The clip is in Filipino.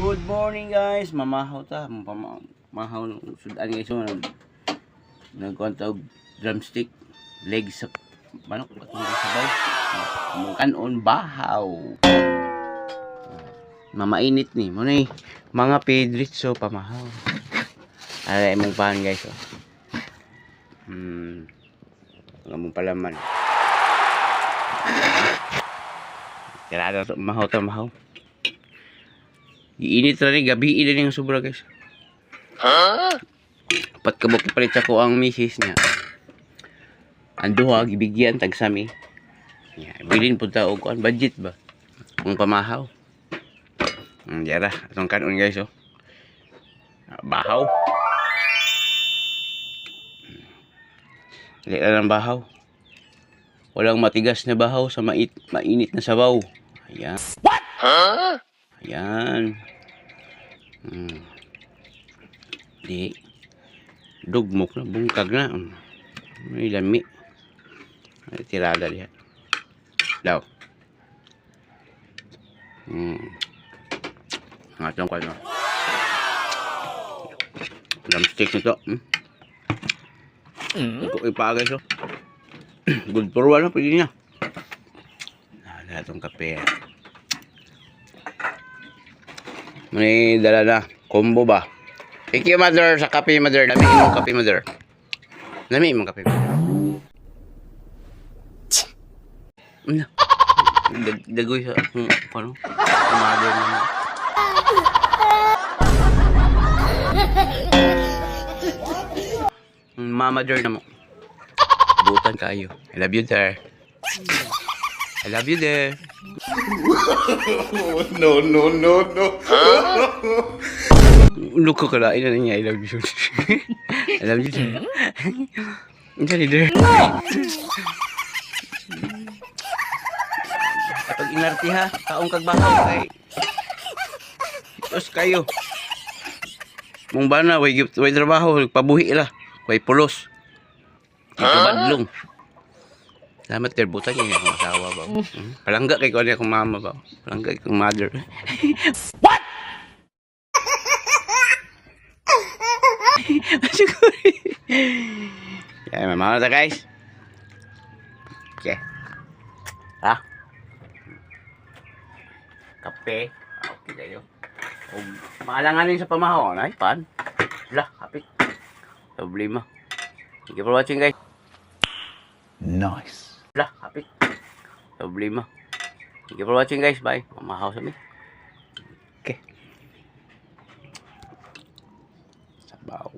Good morning guys, mamahaw ta, mamahaw ng sudan guys, so nagkuha drumstick, legs sa manok, patungkol sa baw, kanon bahaw. Mamainit ni, muna mga pedritso pamahaw. Alay mong pahan guys, oh. Mga mong palaman. Tirada to, mahaw. Iinit na rin, gabi ilan yung sobra guys. Pat kabok palit ako ang misis niya. Ando gibigyan tagsami. Bilin punta og kuan budget ba. Kung pamahaw. Diyara, atong kanon guys oh. Bahaw. Lian ang bahaw. Walang matigas na bahaw sa mainit na sabaw. Ayan. What? Ayan. Di dugmok na, bungkag na. May lami. Ay, tirada diya. Daw. Ngatong ko no. Drumstick nito. Ito ipagay so. Good for one na pwede niya. Nala itong kape. May dala na. Combo ba? Thank you, mother, sa kape, mother. Dami mong kape, mother. Dami mong kape. Dagoy sa paano? Mother naman. Mother naman. Butan kayo. I love you there. I love you there. No. Look ko kalain na niya. I love you. I love you there. Hindi there. Kapag inarti ha, kaong kagbahaw kay. Tapos kayo. Mong bana, way trabaho, pabuhi la. Way pulos. Ito badlong. Salamat kay butan niya akong asawa ba. Palangga kay ko niya akong mama ba. Palangga kay akong mother. What? Siguro. Yan, mama na guys. Okay. Ha? Kape. Okay kayo. Maalanganin sa pamahaw. Ay, pan. Wala, kapit. Problema. Thank you for watching guys. Nice. Wala, kapit. Problema. Thank you for watching guys. Bye. Mamahaw sa amin. Okay. Sabaw.